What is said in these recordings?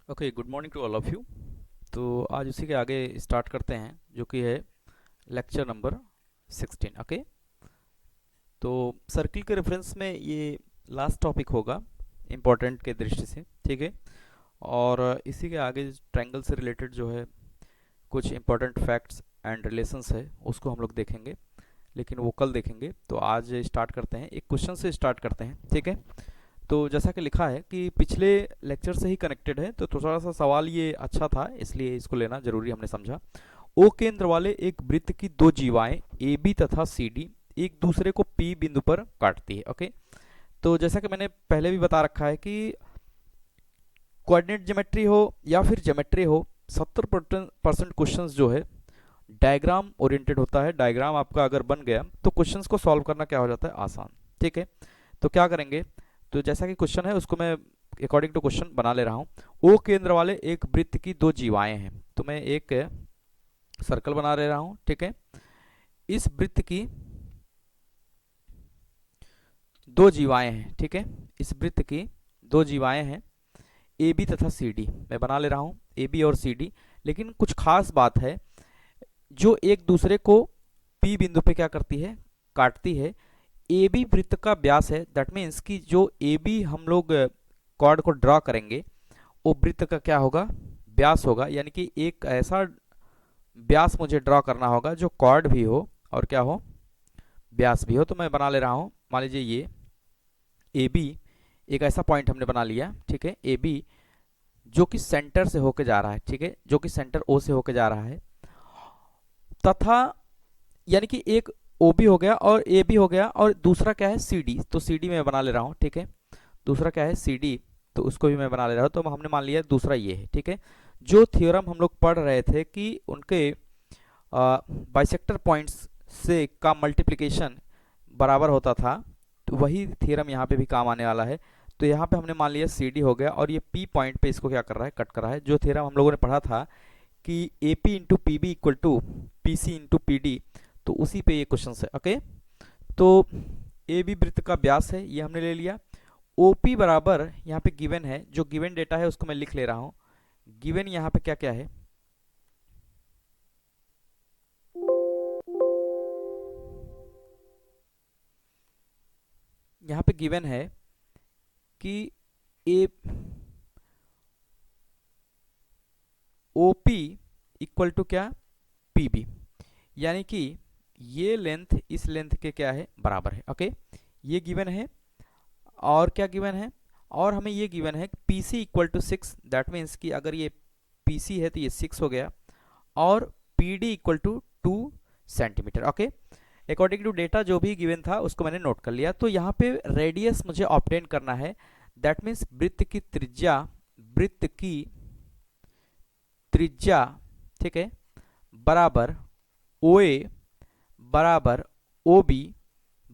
Okay, good morning to all of you. तो आज उसी के आगे स्टार्ट करते हैं जो कि है लेक्चर नंबर 16। ओके, तो सर्किल के रेफरेंस में ये लास्ट टॉपिक होगा इम्पोर्टेंट के दृष्टि से। ठीक है, और इसी के आगे ट्रायंगल से रिलेटेड जो है कुछ इम्पोर्टेंट फैक्ट्स एंड रिलेशंस है उसको हम लोग देखेंगे, लेकिन वो कल देखेंगे। तो आज स्टार्ट करते हैं, एक क्वेश्चन से स्टार्ट करते हैं। ठीक है, तो जैसा कि लिखा है कि पिछले लेक्चर से ही कनेक्टेड है, तो थोड़ा सा सवाल ये अच्छा था इसलिए इसको लेना जरूरी हमने समझा। ओ केंद्र वाले एक वृत्त की दो जीवाएं ए बी तथा सी डी एक दूसरे को पी बिंदु पर काटती है। ओके, तो जैसा कि मैंने पहले भी बता रखा है कि कोऑर्डिनेट ज्योमेट्री हो या फिर ज्योमेट्री हो, 70% क्वेश्चन जो है डायग्राम ओरिएंटेड होता है। डायग्राम आपका अगर बन गया तो क्वेश्चंस को सॉल्व करना क्या हो जाता है, आसान। ठीक है, तो क्या करेंगे, तो जैसा कि क्वेश्चन है उसको मैं अकॉर्डिंग टू क्वेश्चन बना ले रहा हूँ। ओ केंद्र वाले एक वृत्त की दो जीवाएं हैं, तो मैं एक सर्कल बना ले रहा हूँ। ठीक है, इस वृत्त की दो जीवाएं हैं। ठीक है, इस वृत्त की दो जीवाएं हैं ए बी तथा सी डी, मैं बना ले रहा हूँ ए बी और सी डी। लेकिन कुछ खास बात है, जो एक दूसरे को पी बिंदु पे क्या करती है, काटती है। ए बी वृत्त का व्यास है, दैट मीन्स कि जो ए बी हम लोग कॉर्ड को ड्रॉ करेंगे वो वृत्त का क्या होगा, व्यास होगा। यानी कि एक ऐसा व्यास मुझे ड्रॉ करना होगा जो कॉर्ड भी हो और क्या हो, व्यास भी हो। तो मैं बना ले रहा हूँ, मान लीजिए ये ए बी एक ऐसा पॉइंट हमने बना लिया। ठीक है, ए बी जो कि सेंटर से होके जा रहा है। ठीक है, जो कि सेंटर ओ से होके जा रहा है, तथा यानी कि एक ओ बी हो गया और ए बी हो गया, और दूसरा क्या है सी डी, तो सी डी मैं बना ले रहा हूँ। ठीक है, दूसरा क्या है सी डी, तो उसको भी मैं बना ले रहा हूँ। तो हमने मान लिया दूसरा ये है। ठीक है, जो थ्योरम हम लोग पढ़ रहे थे कि उनके बाइसेक्टर पॉइंट्स से का मल्टीप्लिकेशन बराबर होता था, तो वही थ्योरम यहाँ पे भी काम आने वाला है। तो यहाँ पे हमने मान लिया सी डी हो गया, और ये पी पॉइंट पे इसको क्या कर रहा है, कट कर रहा है। जो थ्योरम हम लोगों ने पढ़ा था कि A P into P B equal to P C into P D, तो उसी पे ये क्वेश्चन है। ओके, तो ए बी वृत्त का व्यास है, ये हमने ले लिया। ओ पी बराबर यहाँ पे गिवन है, जो गिवन डेटा है उसको मैं लिख ले रहा हूँ। गिवन यहाँ पे क्या क्या है, यहाँ पे गिवन है कि ए ओ पी इक्वल टू क्या, पी बी, यानी कि ये लेंथ इस लेंथ के क्या है, बराबर है। ओके, ये गिवन है। और क्या गिवन है, और हमें ये गिवन है P C equal to 6, that means कि अगर ये पी सी है तो ये 6 हो गया, और P D equal to 2 centimetre. Okay, according to data जो भी गिवन था उसको मैंने नोट कर लिया। तो यहाँ पे रेडियस मुझे ऑब्टेन करना है, दैट मीन्स वृत्त की त्रिज्या, वृत्त की त्रिज्या, ठीक है, बराबर ओ ए बराबर ओ बी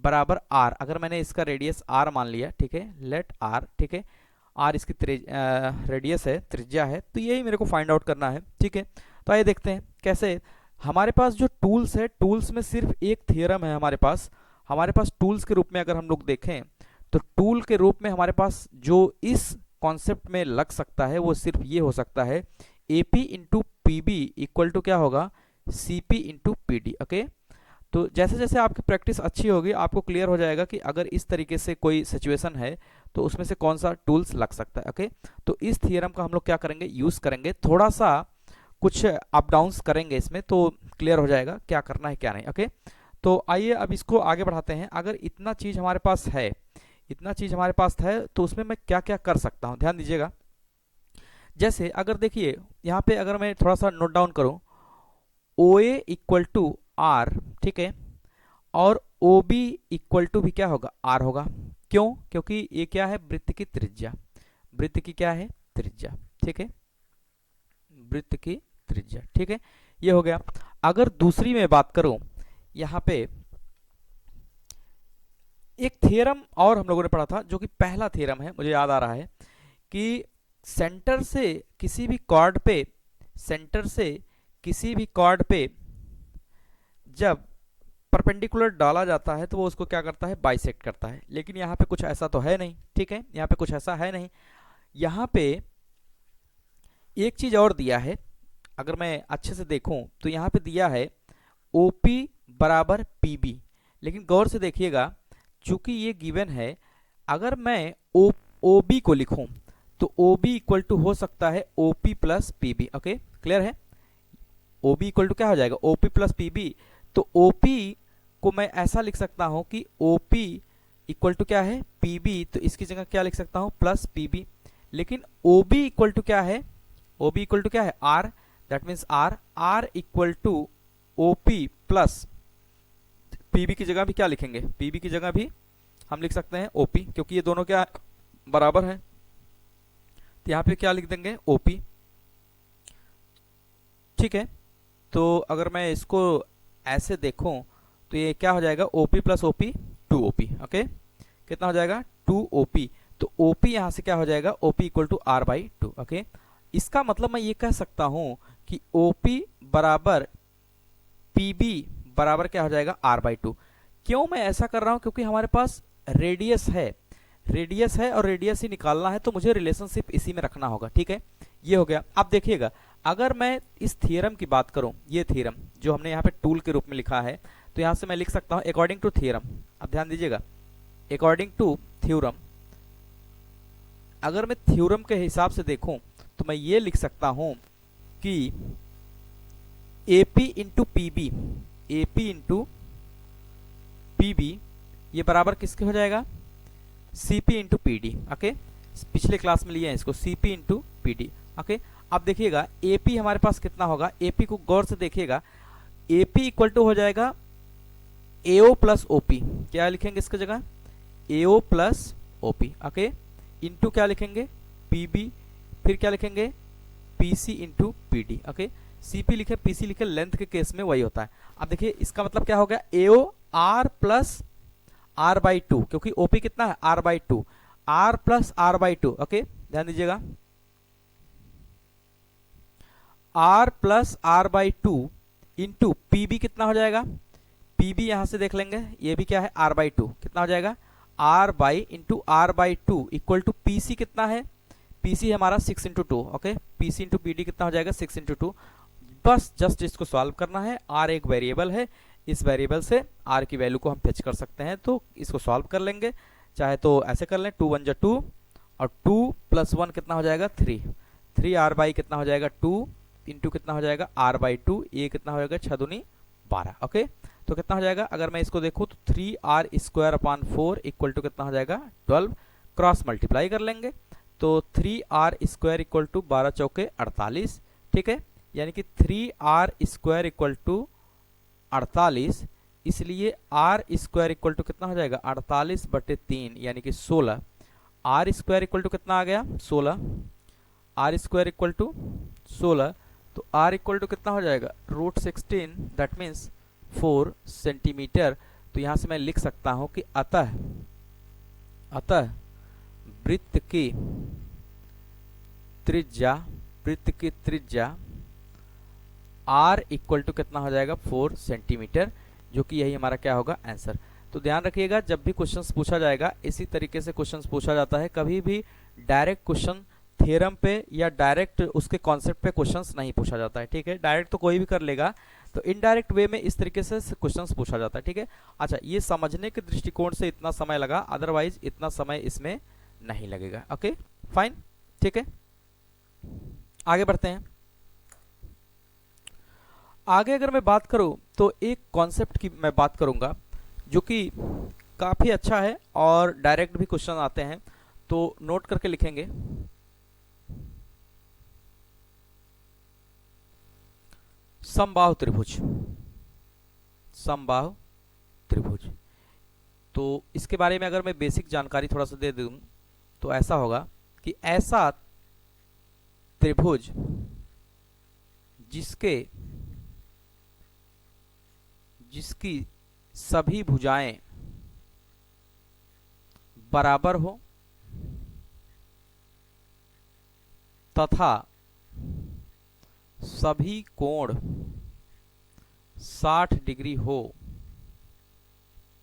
बराबर आर। अगर मैंने इसका रेडियस आर मान लिया, ठीक है, लेट आर, ठीक है, आर इसकी रेडियस है, त्रिज्या है, तो यही मेरे को फाइंड आउट करना है। ठीक है, तो आइए देखते हैं कैसे। हमारे पास जो टूल्स है, टूल्स में सिर्फ एक थियरम है हमारे पास टूल्स के रूप में अगर हम लोग देखें, तो टूल के रूप में हमारे पास जो इस कॉन्सेप्ट में लग सकता है वो सिर्फ ये हो सकता है, A P into P B equal to क्या होगा, C P into P D. Okay, तो जैसे जैसे आपकी प्रैक्टिस अच्छी होगी आपको क्लियर हो जाएगा कि अगर इस तरीके से कोई सिचुएशन है तो उसमें से कौन सा टूल्स लग सकता है। ओके, तो इस थियरम का हम लोग क्या करेंगे, यूज़ करेंगे, थोड़ा सा कुछ अप डाउन्स करेंगे इसमें, तो क्लियर हो जाएगा क्या करना है क्या नहीं। ओके, तो आइए अब इसको आगे बढ़ाते हैं। अगर इतना चीज़ हमारे पास है, इतना चीज़ हमारे पास है, तो उसमें मैं क्या क्या कर सकता हूँ, ध्यान दीजिएगा। जैसे अगर देखिए यहाँ पे अगर मैं थोड़ा सा नोट डाउन करूँ, ओ ए इक्वल टू आर, ठीक है, और ओ बी इक्वल टू भी क्या होगा, आर होगा। क्यों, क्योंकि ये क्या है, वृत्त की त्रिज्या, वृत्त की क्या है, त्रिज्या। ठीक है, वृत्त की त्रिज्या, ठीक है, ये हो गया। अगर दूसरी में बात करूं, यहाँ पे एक थ्योरम और हम लोगों ने पढ़ा था जो कि पहला थ्योरम है, मुझे याद आ रहा है कि सेंटर से किसी भी कॉर्ड पे, सेंटर से किसी भी कॉर्ड पे जब परपेंडिकुलर डाला जाता है तो वो उसको क्या करता है, बाइसेक्ट करता है। लेकिन यहाँ पे कुछ ऐसा तो है नहीं। ठीक है, यहाँ पे कुछ ऐसा है नहीं। यहाँ पे एक चीज और दिया है, अगर मैं अच्छे से देखूं तो यहाँ पे दिया है OP बराबर PB, लेकिन गौर से देखिएगा, चूंकि ये गिवन है, अगर मैं OB को लिखूं तो OB इक्वल टू हो सकता है OP plus PB। Okay, clear है? OB इक्वल टू क्या हो जाएगा? OP plus PB। तो OP को मैं ऐसा लिख सकता हूं कि OP इक्वल टू क्या है? PB। तो इसकी जगह क्या लिख सकता हूं? Plus PB। लेकिन OB इक्वल टू क्या है? OB इक्वल टू क्या है? R। That means R equal to OP plus PB की जगह भी क्या लिखेंगे? PB की जगह भी हम लिख सकते हैं OP, क्योंकि ये दोनों क्या बराबर है। तो यहाँ पे क्या लिख देंगे? OP। ठीक है, तो अगर मैं इसको ऐसे देखूं तो ये क्या हो जाएगा? OP plus OP 2OP। Okay, कितना हो जाएगा? 2OP। तो OP यहाँ से क्या हो जाएगा? OP equal to R/2। Okay, इसका मतलब मैं ये कह सकता हूं कि OP बराबर PB बराबर क्या हो जाएगा? R/2। क्यों मैं ऐसा कर रहा हूं? क्योंकि हमारे पास रेडियस है, रेडियस है और रेडियस ही निकालना है, तो मुझे रिलेशनशिप इसी में रखना होगा। ठीक है, ये हो गया। अब देखिएगा, अगर मैं इस थ्योरम की बात करूं, ये थ्योरम जो हमने यहाँ पे टूल के रूप में लिखा है, तो यहाँ से मैं लिख सकता हूं अकॉर्डिंग टू थ्योरम। अब ध्यान दीजिएगा, अकॉर्डिंग टू थ्योरम, अगर मैं थ्योरम के हिसाब से देखूं तो मैं ये लिख सकता हूं कि AP into PB, AP into PB ये बराबर किसके हो जाएगा? CP into PD। ओके, पिछले क्लास में लिए हैं इसको, CP इंटू PD। ओके, अब देखिएगा AP हमारे पास कितना होगा? AP को गौर से देखिएगा, AP इक्वल टू हो जाएगा AO प्लस OP। क्या लिखेंगे इसकी जगह? AO plus OP। Okay, into क्या लिखेंगे? PB। फिर क्या लिखेंगे? PC into PD। Okay, CP लिखे PC लिखे, लेंथ के केस में वही होता है। अब देखिए इसका मतलब क्या हो गया? AO R प्लस R/2, क्योंकि OP कितना है? R/2, R plus R/2। Okay, ध्यान दीजिएगा, R plus R/2 into PB कितना हो जाएगा? PB यहां से देख लेंगे, ये भी क्या है? R/2। कितना हो जाएगा? Into R/2 equal to PC कितना है? PC हमारा 6 into 2। Okay, PC into PD कितना हो जाएगा? 6 इंटू 2। बस जस्ट इसको सॉल्व करना है। R एक वेरिएबल है, इस वेरिएबल से R की वैल्यू को हम फेच कर सकते हैं, तो इसको सॉल्व कर लेंगे। चाहे तो ऐसे कर लें, 2 1 जा 2 और 2 प्लस 1 कितना हो जाएगा? 3। 3 R/, कितना हो जाएगा? 2 इंटू कितना हो जाएगा? R/2। ये कितना हो जाएगा? 6 दूनी 12। ओके, तो कितना हो जाएगा? अगर मैं इसको देखूं तो 3R² इक्वल टू कितना हो जाएगा? 12। क्रॉस मल्टीप्लाई कर लेंगे तो 3R² इक्वल टू 12 चौके 48। ठीक है, यानी कि 3R² इक्वल टू 48, इसलिए R² इक्वल टू कितना हो जाएगा? 48/3 यानी कि 16। R² इक्वल टू कितना आ गया? 16। R² इक्वल टू 16, तो R इक्वल टू कितना हो जाएगा? √16, दैट मीन्स 4 सेंटीमीटर। तो यहां से मैं लिख सकता हूं कि अतः वृत्त की त्रिज्या R इक्वल टू कितना हो जाएगा? 4 सेंटीमीटर, जो कि यही हमारा क्या होगा? आंसर। तो ध्यान रखिएगा, जब भी क्वेश्चंस पूछा जाएगा इसी तरीके से क्वेश्चंस पूछा जाता है। कभी भी डायरेक्ट क्वेश्चन थ्योरम पे या डायरेक्ट उसके कॉन्सेप्ट पे क्वेश्चंस नहीं पूछा जाता है। ठीक है, डायरेक्ट तो कोई भी कर लेगा, तो इनडायरेक्ट वे में इस तरीके से क्वेश्चंस पूछा जाता है। ठीक है, अच्छा, ये समझने के दृष्टिकोण से इतना समय लगा, अदरवाइज इतना समय इसमें नहीं लगेगा। Okay, fine. ठीक है, आगे बढ़ते हैं। आगे अगर मैं बात करूं तो एक कॉन्सेप्ट की मैं बात करूंगा जो कि काफी अच्छा है और डायरेक्ट भी क्वेश्चन आते हैं, तो नोट करके लिखेंगे। समबाहु त्रिभुज, समबाहु त्रिभुज। तो इसके बारे में अगर मैं बेसिक जानकारी थोड़ा सा दे दूं तो ऐसा होगा कि ऐसा त्रिभुज जिसकी सभी भुजाएं बराबर हो तथा सभी कोण 60 डिग्री हो,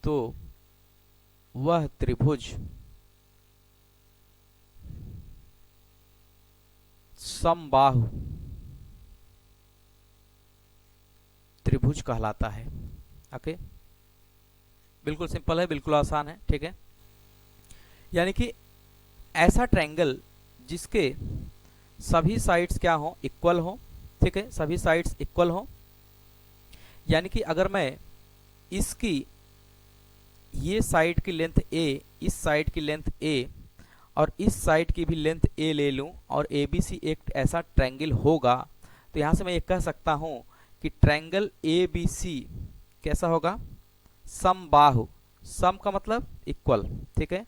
तो वह त्रिभुज समबाहु त्रिभुज कहलाता है। ओके, बिल्कुल सिंपल है, बिल्कुल आसान है, ठीक है। यानी कि ऐसा ट्रायंगल जिसके सभी साइड्स क्या हो, इक्वल हो, ठीक है, सभी साइड्स इक्वल हो। यानी कि अगर मैं इसकी ये साइड की लेंथ a, इस साइड की लेंथ a और इस साइड की भी लेंथ a ले लूं और ABC एक ऐसा ट्रायंगल होगा, तो यहां से मैं ये कह सकता हूं कि ट्रायंगल ABC कैसा होगा, समबाहु। सम का मतलब इक्वल, ठीक है,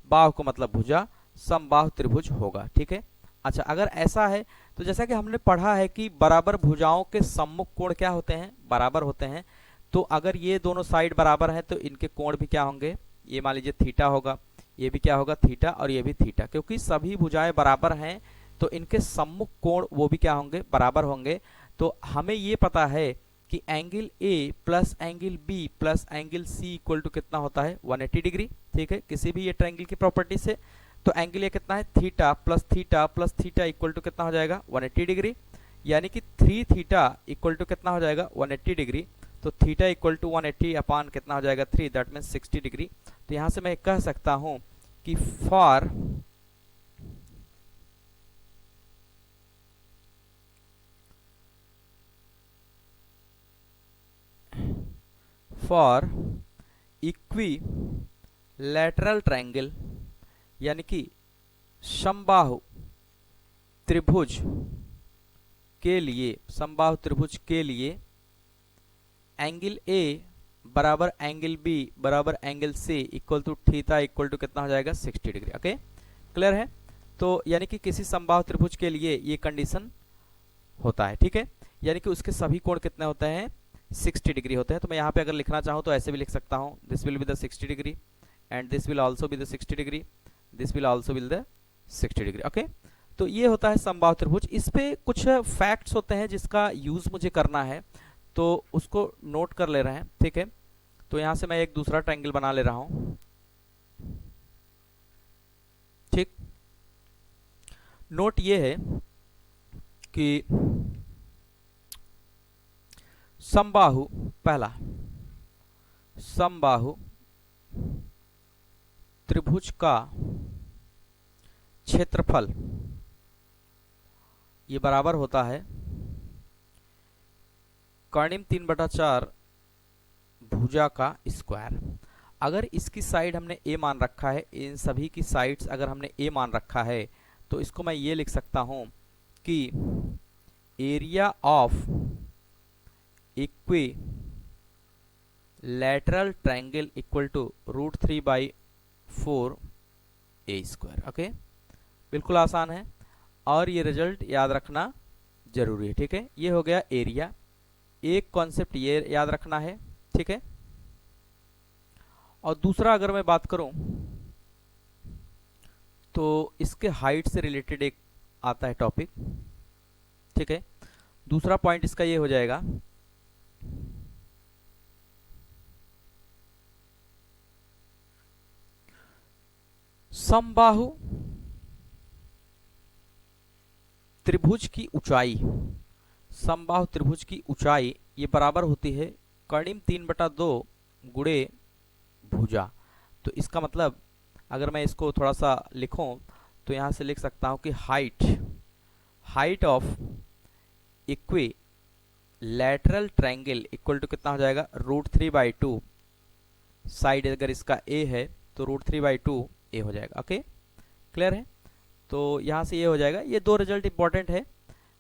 बाहु का मतलब भुजा, समबाहु त्रिभुज होगा, ठीक है। अच्छा, अगर ऐसा है तो जैसा कि हमने पढ़ा है कि बराबर भुजाओं के सम्मुख कोण क्या होते हैं, बराबर होते हैं। तो अगर ये दोनों साइड बराबर हैं तो इनके कोण भी क्या होंगे, ये मान लीजिए थीटा होगा, ये भी क्या होगा थीटा, और ये भी थीटा। क्योंकि सभी भुजाएं बराबर हैं तो इनके सम्मुख कोण वो भी क्या होंगे, बराबर होंगे। तो हमें ये पता है कि angle A plus angle B plus angle C equal to कितना होता है, 180 डिग्री, ठीक है, किसी भी ये ट्रायंगल की प्रॉपर्टी से। तो एंगल ये कितना है, theta plus theta equal to कितना हो जाएगा, 180 डिग्री। यानी कि 3 थीटा इक्वल टू कितना हो जाएगा, 180 डिग्री। तो थीटा इक्वल टू 180 अपान कितना हो जाएगा, 3, दैट मीन्स 60 डिग्री। तो यहां से मैं कह सकता हूं कि फॉर इक्विलैटरल ट्रायंगल, यानी कि समबाहु त्रिभुज के लिए, समबाहु त्रिभुज के लिए एंगल A बराबर एंगल B बराबर angle C equal to theta equal to कितना हो जाएगा, 60 डिग्री। ओके, क्लियर है। तो यानी कि किसी समबाहु त्रिभुज के लिए ये कंडीशन होता है, ठीक है। यानी कि उसके सभी कोण कितने होते हैं, 60 डिग्री होते हैं। तो मैं यहाँ पे अगर लिखना चाहूँ तो ऐसे भी लिख सकता हूँ, this will be the 60 degree and this will also be the 60 degree, this will also be the 60 degree. Okay, तो ये होता है समबाहु त्रिभुज। इस पे कुछ फैक्ट्स होते हैं जिसका यूज मुझे करना है, तो उसको नोट कर ले रहे हैं, ठीक है। तो यहां से मैं एक दूसरा ट्रायंगल बना ले रहा हूं, ठीक। नोट ये है कि समबाहु, पहला समबाहु त्रिभुज का क्षेत्रफल ये बराबर होता है कर्णिम 3/4 भुजा का स्क्वायर। अगर इसकी साइड हमने a मान रखा है, इन सभी की साइड्स अगर हमने a मान रखा है, तो इसको मैं ये लिख सकता हूं कि area of equilateral triangle equal to √3/4 a²। Okay, बिल्कुल आसान है और ये रिजल्ट याद रखना जरूरी है, ठीक है। ये हो गया एरिया। एक कॉन्सेप्ट ये याद रखना है, ठीक है। और दूसरा अगर मैं बात करूं तो इसके हाइट से रिलेटेड एक आता है टॉपिक, ठीक है। दूसरा पॉइंट इसका ये हो जाएगा समबाहु त्रिभुज की ऊंचाई, समबाहु त्रिभुज की ऊंचाई ये बराबर होती है कर्णिम 3/2 गुणे भुजा। तो इसका मतलब अगर मैं इसको थोड़ा सा लिखूं तो यहां से लिख सकता हूं कि height of equilateral triangle equal to कितना हो जाएगा, √3/2। साइड अगर इसका a है तो √3/2 a हो जाएगा। ओके, क्लियर है। तो यहां से ये हो जाएगा। ये दो रिजल्ट इंपॉर्टेंट है,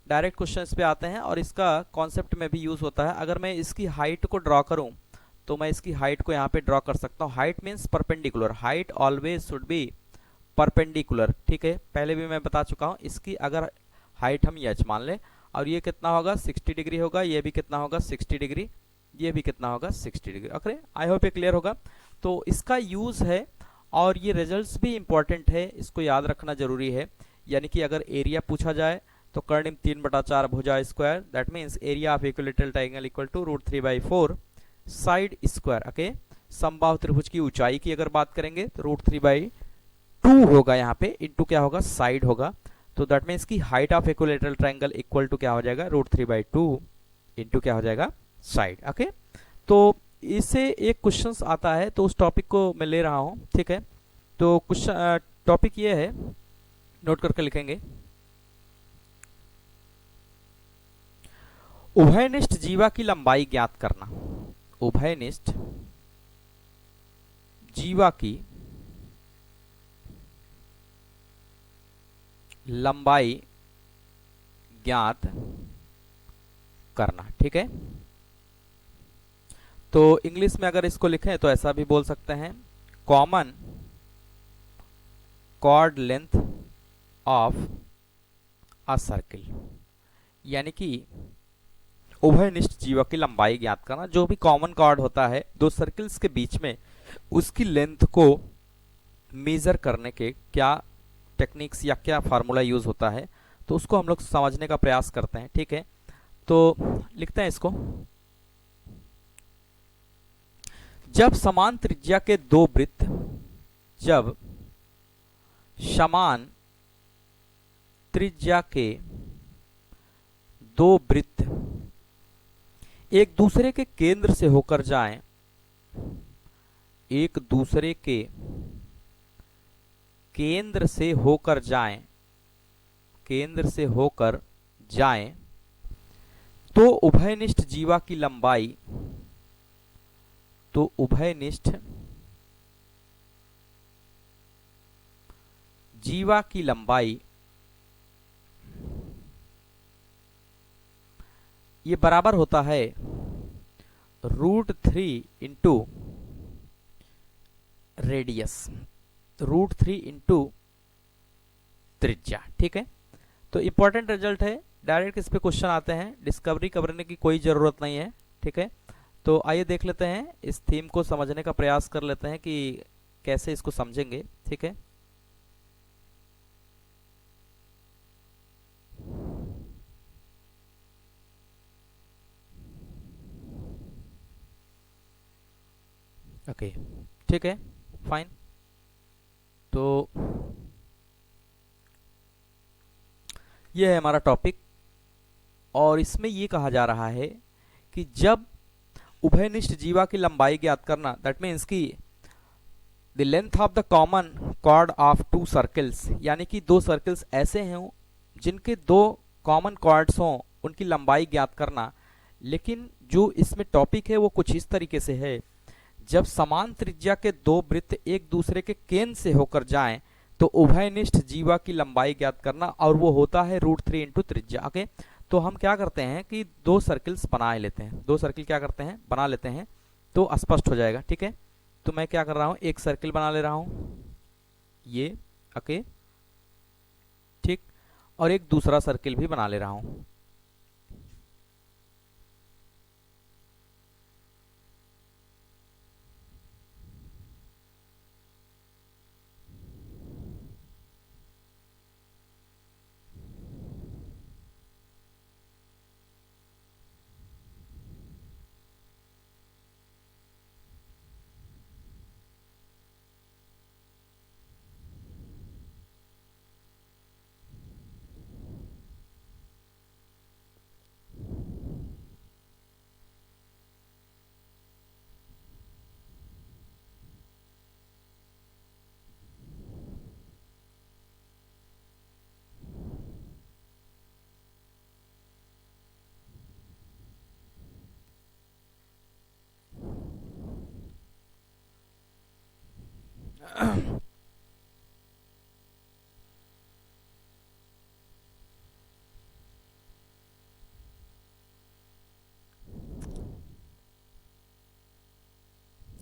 डायरेक्ट क्वेश्चंस पे आते हैं और इसका कॉन्सेप्ट में भी यूज होता है। अगर मैं इसकी हाइट को ड्रॉ करूं तो मैं इसकी हाइट को यहाँ पे ड्रॉ कर सकता हूँ। Height means perpendicular, height always should be perpendicular, ठीक है। पहले भी मैं बता चुका हूँ। इसकी अगर हाइट हम h मान लें और ये कितना होगा, 60 डिग्री होगा, ये भी कितना होगा, 60 डिग्री, ये भी कितना होगा, 60 डिग्री। ओके, आई होप ये क्लियर होगा। तो इसका यूज है और ये रिजल्ट्स भी इंपॉर्टेंट है, इसको याद रखना जरूरी है। यानी कि अगर एरिया पूछा जाए तो कर्णिम 3/4 भुजा square, that means area of equilateral triangle equal to √3/4 side square. Okay, समबाहु त्रिभुज की ऊंचाई की अगर बात करेंगे तो √3/2 होगा यहाँ पे, इंटू क्या होगा, साइड होगा। तो दैट मीन्स की height of equilateral triangle equal to क्या हो जाएगा, √3/2 इंटू क्या हो जाएगा, साइड। ओके, तो इससे एक क्वेश्चंस आता है, तो उस टॉपिक को मैं ले रहा हूँ, ठीक है। तो क्वेश्चन टॉपिक ये है, नोट करके लिखेंगे। उभयनिष्ठ जीवा की लंबाई ज्ञात करना। उभयनिष्ठ जीवा की लंबाई ज्ञात करना, ठीक है। तो इंग्लिश में अगर इसको लिखें तो ऐसा भी बोल सकते हैं, common chord length of a circle, यानी कि उभयनिष्ठ जीवा की लंबाई ज्ञात करना। जो भी कॉमन कॉर्ड होता है दो सर्किल्स के बीच में, उसकी लेंथ को मेजर करने के क्या टेक्निक्स या क्या फार्मूला यूज होता है, तो उसको हम लोग समझने का प्रयास करते हैं, ठीक है। तो लिखते हैं इसको। जब समान त्रिज्या के दो वृत्त, जब समान त्रिज्या के दो वृत्त एक दूसरे के केंद्र से होकर जाएं, एक दूसरे के केंद्र से होकर जाएं, केंद्र से होकर जाएं, तो उभयनिष्ठ जीवा की लंबाई, तो उभयनिष्ठ जीवा की लंबाई ये बराबर होता है √3 इंटू रेडियस, √3 इंटू त्रिज्या, ठीक है। तो इंपॉर्टेंट रिजल्ट है, डायरेक्ट इस पे क्वेश्चन आते हैं, डिस्कवरी करने की कोई जरूरत नहीं है, ठीक है। तो आइए देख लेते हैं, इस थीम को समझने का प्रयास कर लेते हैं कि कैसे इसको समझेंगे, ठीक है। ओके, ठीक है, फाइन। तो ये है हमारा टॉपिक, और इसमें ये कहा जा रहा है कि जब उभयनिष्ठ जीवा की लंबाई ज्ञात करना, दैट मीन्स की the length of the common chord of to circles, यानी कि दो सर्कल्स ऐसे हों जिनके दो कॉमन कॉर्ड्स हों, उनकी लंबाई ज्ञात करना। लेकिन जो इसमें टॉपिक है वो कुछ इस तरीके से है, जब समान त्रिज्या के दो वृत्त एक दूसरे के केंद्र से होकर जाएं, तो उभयनिष्ठ जीवा की लंबाई ज्ञात करना, और वो होता है √3 इंटू त्रिज्या। ओके, तो हम क्या करते हैं कि दो सर्किल्स बना लेते हैं, दो सर्किल क्या करते हैं, बना लेते हैं, तो स्पष्ट हो जाएगा, ठीक है। तो मैं क्या कर रहा हूं, एक सर्किल बना ले रहा हूं, ये, ओके, ठीक, और एक दूसरा सर्किल भी बना ले रहा हूं।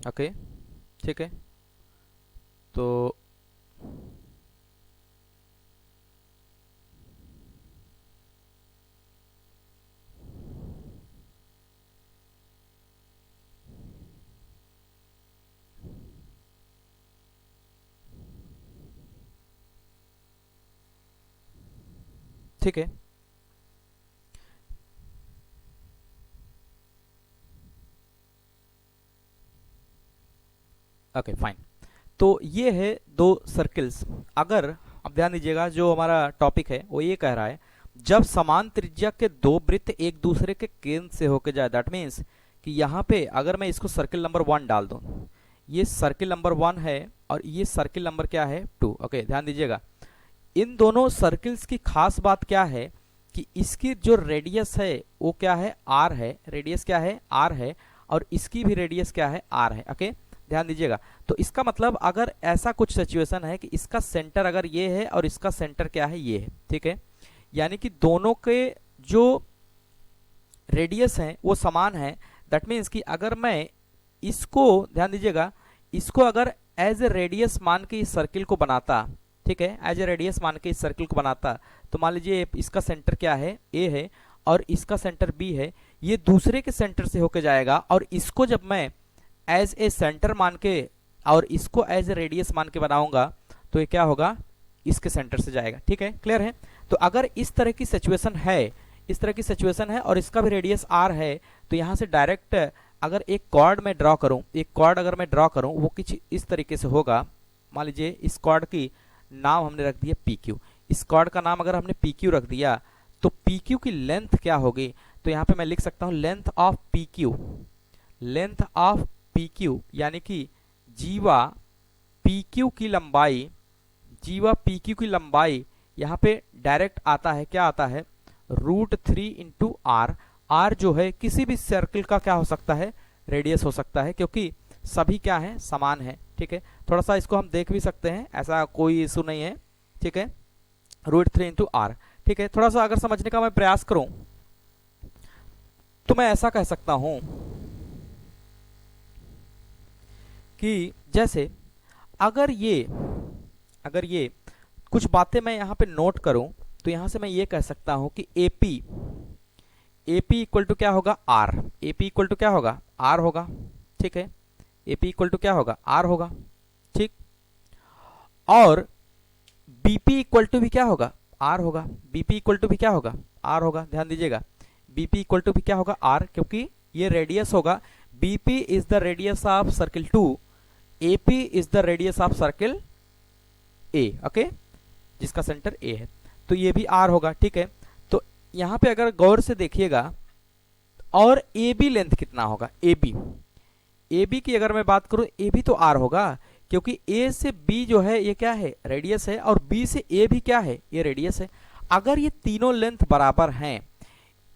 ओके, ठीक है। तो ठीक है, ओके, फाइन। तो ये है दो सर्किल्स, अगर अब ध्यान दीजिएगा, जो हमारा टॉपिक है वो ये कह रहा है जब समान त्रिज्या के दो वृत्त एक दूसरे के केंद्र से होके जाए, दैट मीन्स कि यहाँ पे अगर मैं इसको सर्किल नंबर 1 डाल दूँ, ये सर्किल नंबर 1 है और ये सर्किल नंबर क्या है 2। ओके, ध्यान दीजिएगा, इन दोनों सर्किल्स की खास बात क्या है कि इसकी जो रेडियस है वो क्या है r है, रेडियस क्या है r है, और इसकी भी रेडियस क्या है r है। ओके, ध्यान दीजिएगा, तो इसका मतलब अगर ऐसा कुछ सिचुएशन है कि इसका सेंटर अगर ये है और इसका सेंटर क्या है ये है, ठीक है, यानी कि दोनों के जो रेडियस हैं वो समान है, दैट मीन्स कि अगर मैं इसको, ध्यान दीजिएगा, इसको अगर एज ए रेडियस मान के इस सर्किल को बनाता, ठीक है, एज ए रेडियस मान के इस सर्किल को बनाता, तो मान लीजिए इसका सेंटर क्या है ए है और इसका सेंटर बी है, ये दूसरे के सेंटर से होके जाएगा और इसको जब मैं एज ए सेंटर मान के और इसको एज ए रेडियस मान के बनाऊंगा तो ये क्या होगा, इसके सेंटर से जाएगा। ठीक है, क्लियर है। तो अगर इस तरह की सिचुएशन है, इस तरह की सिचुएशन है और इसका भी रेडियस r है, तो यहाँ से डायरेक्ट अगर एक कॉर्ड में ड्रॉ करूँ, एक कॉर्ड अगर मैं ड्रॉ करूँ वो कुछ इस तरीके से होगा। मान लीजिए इस कॉर्ड की नाम हमने रख दिया PQ, इस कॉर्ड का नाम अगर हमने PQ रख दिया तो PQ की लेंथ क्या होगी, तो यहाँ पे मैं लिख सकता हूँ length of PQ, length of PQ यानी कि जीवा PQ की लंबाई, जीवा PQ की लंबाई यहाँ पे डायरेक्ट आता है, क्या आता है, √3 इंटू आर। आर जो है किसी भी सर्किल का क्या हो सकता है, रेडियस हो सकता है, क्योंकि सभी क्या है, समान है। ठीक है, थोड़ा सा इसको हम देख भी सकते हैं, ऐसा कोई इशू नहीं है। ठीक है, √3 इंटू आर। ठीक है, थोड़ा सा अगर समझने का मैं प्रयास करूं तो मैं ऐसा कह सकता हूं कि जैसे अगर ये कुछ बातें मैं यहाँ पे नोट करूं तो यहाँ से मैं ये कह सकता हूं कि AP इक्वल टू क्या होगा, R। AP इक्वल टू क्या होगा, R होगा। ठीक है, AP इक्वल टू क्या होगा, R होगा। ठीक, और BP इक्वल टू भी क्या होगा, R होगा। BP इक्वल टू भी क्या होगा, R होगा। ध्यान दीजिएगा, BP इक्वल टू भी क्या होगा, R, क्योंकि ये रेडियस होगा। BP is the radius of circle 2, AP is the radius of circle A, okay, जिसका सेंटर A है, तो ये भी R होगा। ठीक है, तो यहाँ पे अगर गौर से देखिएगा, और AB लेंथ कितना होगा, AB की अगर मैं बात करूं, AB तो R होगा, क्योंकि A से B जो है ये क्या है, रेडियस है, और B से A भी क्या है, ये रेडियस है। अगर ये तीनों लेंथ बराबर हैं,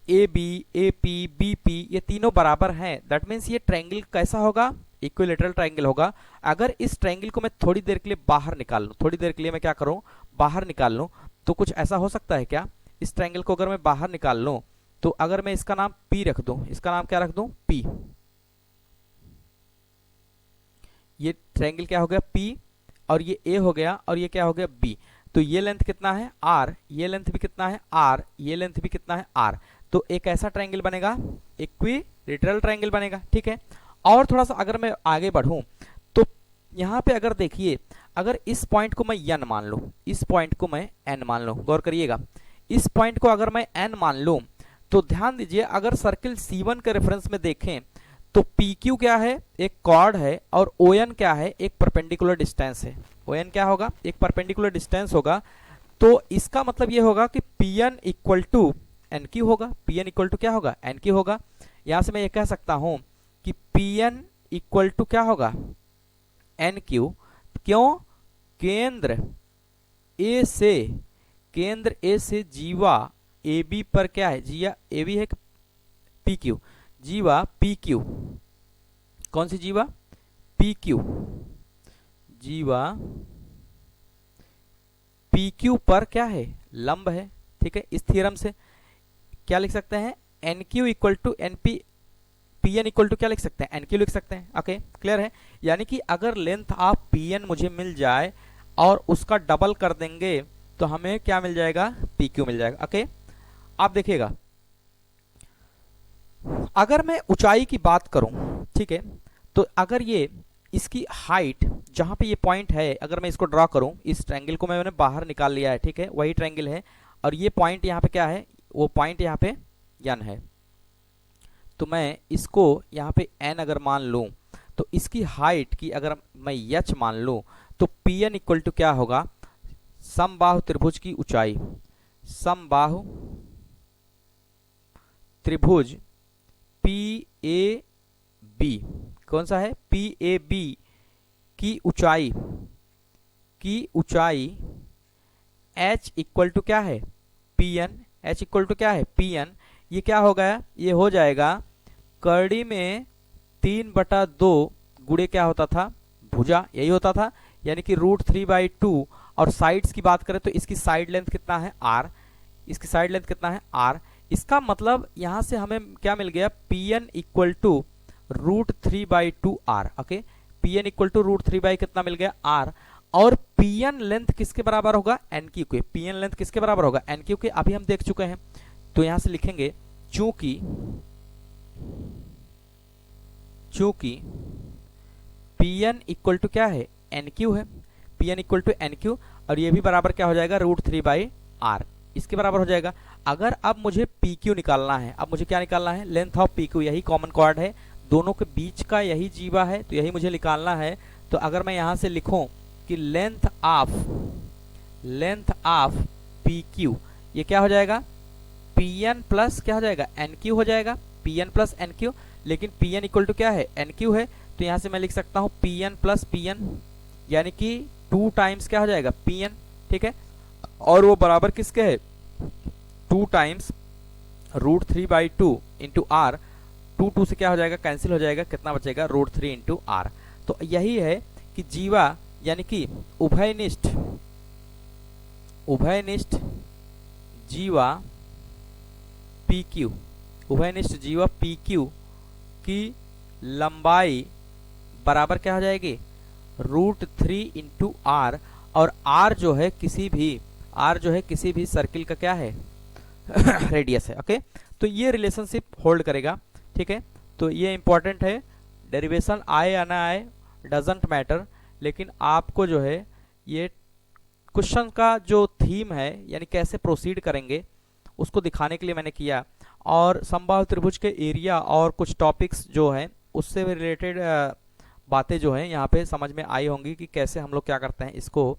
AB, AP, BP ये तीनों बराबर हैं, दैट मीन्स ये ट्रायंगल कैसा होगा, इक्विलेटरल ट्रायंगल होगा। अगर इस ट्रायंगल को मैं थोड़ी देर के लिए बाहर निकाल लूं, थोड़ी देर के लिए मैं क्या करूं, बाहर निकाल लूं, तो कुछ ऐसा हो सकता है क्या, इस ट्रायंगल को अगर मैं बाहर निकाल लूं तो अगर मैं इसका नाम P रख दूं, इसका नाम क्या रख दूं, P, ये ट्रायंगल क्या हो गया P, और ये A हो गया, और ये क्या हो गया B। तो ये लेंथ कितना है R, ये लेंथ भी कितना है R, ये लेंथ भी कितना है R। तो एक ऐसा ट्रायंगल बनेगा, इक्विलेटरल ट्रायंगल बनेगा। ठीक है, और थोड़ा सा अगर मैं आगे बढ़ूं तो यहाँ पे अगर देखिए, अगर इस पॉइंट को मैं n मान लूं, इस पॉइंट को मैं n मान लूं, गौर करिएगा, इस पॉइंट को अगर मैं n मान लूं तो ध्यान दीजिए, अगर सर्किल C1 के रेफरेंस में देखें तो PQ क्या है, एक कॉर्ड है, और ON क्या है, एक परपेंडिकुलर डिस्टेंस है। ON क्या होगा, एक परपेंडिकुलर डिस्टेंस होगा। तो इसका मतलब ये होगा कि PN इक्वल टू NQ होगा, PN इक्वल टू क्या होगा, NQ होगा। यहां से मैं ये कह सकता हूं कि PN इक्वल टू क्या होगा, NQ। क्यों, केंद्र A से जीवा AB पर क्या है, जीवा AB है PQ, जीवा PQ, कौन सी जीवा, PQ, जीवा PQ पर क्या है, लंब है। ठीक है, इस थ्योरम से क्या लिख सकते हैं, NQ equal to NP, PN equal to क्या लिख सकते हैं, NQ लिख सकते हैं। ओके, क्लियर है। यानी कि अगर लेंथ ऑफ PN मुझे मिल जाए और उसका डबल कर देंगे तो हमें क्या मिल जाएगा, PQ मिल जाएगा। ओके, आप देखिएगा, अगर मैं ऊंचाई की बात करूं, ठीक है, तो अगर ये इसकी हाइट जहां पे ये पॉइंट है, अगर मैं इसको ड्रॉ करूं, इस ट्रायंगल को मैंने बाहर निकाल लिया है, ठीक है, वही ट्रायंगल है, और ये पॉइंट यहाँ पे क्या है, वो पॉइंट यहाँ पे n है। तो मैं इसको यहाँ पे n अगर मान लूं तो इसकी हाइट की अगर मैं h मान लूं तो PN इक्वल टू क्या होगा, समबाहु त्रिभुज की ऊंचाई, समबाहु त्रिभुज पी ए बी, कौन सा है, पी ए बी की ऊंचाई, h इक्वल टू क्या है, P N, h equal to क्या है, पी एन। ये क्या हो गया, ये हो जाएगा करड़ी में 3/2 गुणे क्या होता था, भुजा, यही होता था, यानी कि √3/2। और साइड्स की बात करें तो इसकी साइड लेंथ कितना है, r, इसकी साइड लेंथ कितना है, r। इसका मतलब यहां से हमें क्या मिल गया, P N equal to √3/2r। Okay, P N equal to √3 कितना मिल गया, r। और पी एन लेंथ किसके बराबर होगा, एन क्यू के। पी एन लेंथ किसके बराबर होगा, एन क्यू के। अभी हम देख चुके हैं, तो यहां से लिखेंगे चूंकि पी एन इक्वल टू क्या है, एन क्यू है, P N equal to N Q, और ये भी बराबर क्या हो जाएगा, √3/r, इसके बराबर हो जाएगा। अगर अब मुझे पी क्यू निकालना है, अब मुझे क्या निकालना है, लेंथ ऑफ पी क्यू, यही कॉमन कॉर्ड है, दोनों के बीच का यही जीवा है, तो यही मुझे निकालना है। तो अगर मैं यहां से लिखूं कि लेंथ ऑफ पी क्यू, ये क्या हो जाएगा, पी एन प्लस क्या हो जाएगा, एन क्यू हो जाएगा, P N plus N Q. लेकिन पी एन इक्वल टू क्या है, एन क्यू है, तो यहां से मैं लिख सकता हूं P N plus P N, यानी कि 2 टाइम्स क्या हो जाएगा, पी एन, ठीक है। और वो बराबर किसके है, 2 टाइम्स √3/2 इंटू आर, 2 से क्या हो जाएगा, कैंसिल हो जाएगा, कितना बचेगा, √3 इंटू आर। तो यही है कि जीवा यानी कि उभयनिष्ठ जीवा पी क्यू, उभयनिष्ठ जीवा पी क्यू की लंबाई बराबर क्या हो जाएगी, √3 इंटू आर। और आर जो है किसी भी सर्किल का क्या है रेडियस है। ओके, तो ये रिलेशनशिप होल्ड करेगा, ठीक है। तो ये इंपॉर्टेंट है, डेरिवेशन आए या ना आए डजेंट मैटर, लेकिन आपको जो है ये क्वेश्चन का जो थीम है, यानी कैसे प्रोसीड करेंगे, उसको दिखाने के लिए मैंने किया। और समबाहु त्रिभुज के एरिया और कुछ टॉपिक्स जो हैं उससे रिलेटेड बातें जो हैं यहाँ पे समझ में आई होंगी कि कैसे हम लोग क्या करते हैं, इसको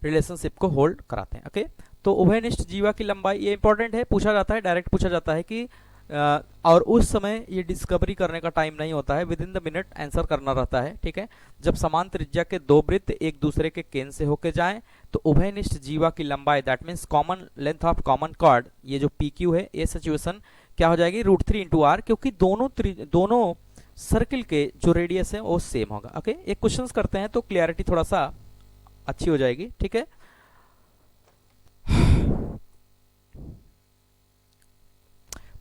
रिलेशनशिप को होल्ड कराते हैं। ओके, तो उभयनिष्ठ जीवा की लंबाई, ये इंपॉर्टेंट है, पूछा जाता है, डायरेक्ट पूछा जाता है कि और उस समय ये डिस्कवरी करने का टाइम नहीं होता है, with in the minute answer करना रहता है, ठीक है। जब समान त्रिज्या के दो वृत्त एक दूसरे के केंद्र से होके जाएं तो उभयनिष्ठ जीवा की लंबाई, that means common length of common chord, ये जो पी क्यू है, ये सिचुएशन क्या हो जाएगी, √3 इंटू आर, क्योंकि दोनों सर्किल के जो रेडियस है वो सेम होगा। ओके, एक क्वेश्चंस करते हैं तो क्लियरिटी थोड़ा सा अच्छी हो जाएगी, ठीक है।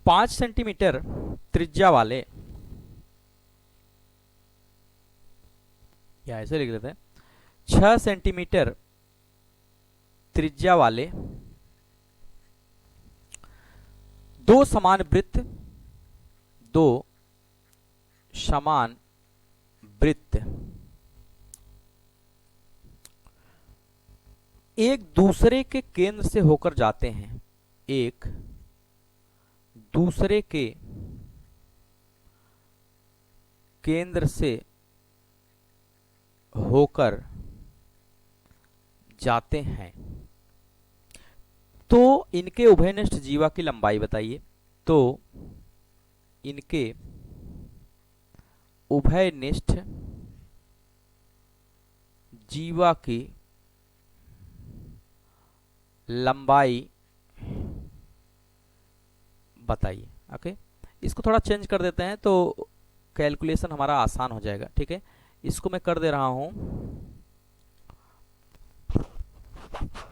5 सेंटीमीटर त्रिज्या वाले, या ऐसे लिख लेते हैं, 6 सेंटीमीटर त्रिज्या वाले दो समान वृत्त एक दूसरे के केंद्र से होकर जाते हैं, एक दूसरे के केंद्र से होकर जाते हैं, तो इनके उभयनिष्ठ जीवा की लंबाई बताइए। तो इनके उभयनिष्ठ जीवा की लंबाई बताइए। ओके, इसको थोड़ा चेंज कर देते हैं तो कैलकुलेशन हमारा आसान हो जाएगा, ठीक है। इसको मैं कर दे रहा हूं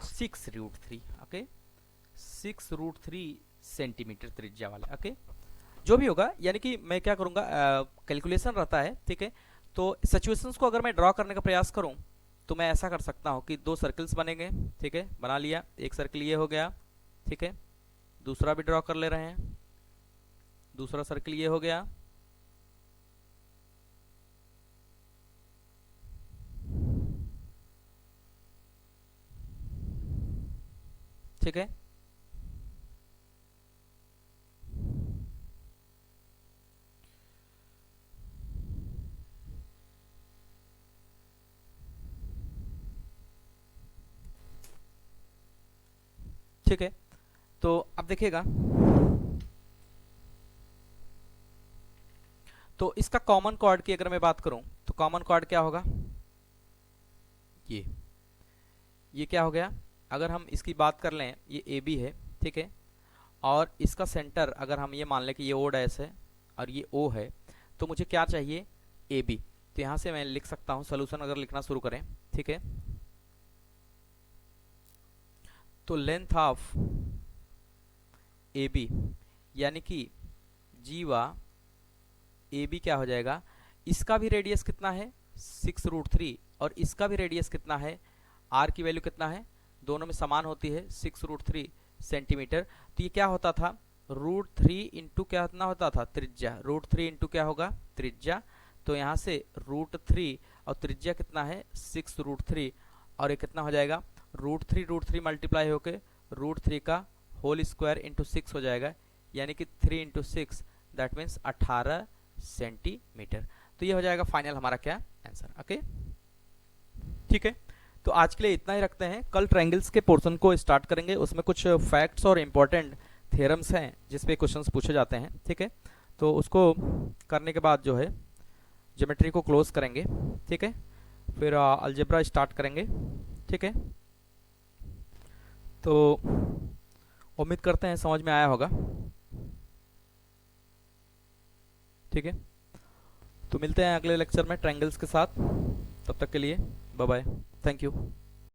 6√3, ओके, 6√3 सेंटीमीटर त्रिज्या वाले। ओके, जो भी होगा, यानी कि मैं क्या करूंगा, कैलकुलेशन रहता है, ठीक है। तो सिचुएशंस को अगर मैं ड्रॉ करने का प्रयास करूं तो मैं ऐसा कर सकता हूं कि 2 सर्कल्स बनेंगे, ठीक है, बना लिया, एक सर्कल ये हो गया, ठीक है, दूसरा भी ड्रॉ कर ले रहे हैं, दूसरा सर्कल ये हो गया, ठीक है। ठीक है। तो अब देखिएगा, तो इसका कॉमन कॉर्ड की अगर मैं बात करूं तो कॉमन कॉर्ड क्या होगा, ये क्या हो गया, अगर हम इसकी बात कर लें, ये ए बी है, ठीक है, और इसका सेंटर अगर हम ये मान लें कि ये ओ डैश है और ये ओ है, तो मुझे क्या चाहिए, ए बी। तो यहाँ से मैं लिख सकता हूँ, सोल्यूशन अगर लिखना शुरू करें, ठीक है, तो लेंथ ऑफ ए बी यानी कि जीवा ए बी क्या हो जाएगा, इसका भी रेडियस कितना है 6√3 और इसका भी रेडियस कितना है, आर की वैल्यू कितना है, दोनों में समान होती है 6√3 सेंटीमीटर। तो ये क्या होता था, √3 इंटू क्या कितना होता था, त्रिज्या, √3 इंटू क्या होगा, त्रिज्या। तो यहाँ से √3 और त्रिज्या कितना है 6√3 और ये कितना हो जाएगा, √3 मल्टीप्लाई होके √3 का होल स्क्वायर इंटू 6 हो जाएगा, यानी कि 3 इंटू 6 दैट मीन्स 18 सेंटीमीटर। तो ये हो जाएगा फाइनल हमारा क्या आंसर। ओके, ठीक है। तो आज के लिए इतना ही रखते हैं, कल ट्रायंगल्स के पोर्शन को स्टार्ट करेंगे, उसमें कुछ फैक्ट्स और इम्पोर्टेंट थ्योरम्स हैं जिसपे क्वेश्चंस पूछे जाते हैं, ठीक है। तो उसको करने के बाद जो है ज्योमेट्री को क्लोज करेंगे, ठीक है, फिर अलजेब्रा स्टार्ट करेंगे, ठीक है। तो उम्मीद करते हैं समझ में आया होगा, ठीक है। तो मिलते हैं अगले लेक्चर में ट्रायंगल्स के साथ, तब तक के लिए बाय बाय, थैंक यू।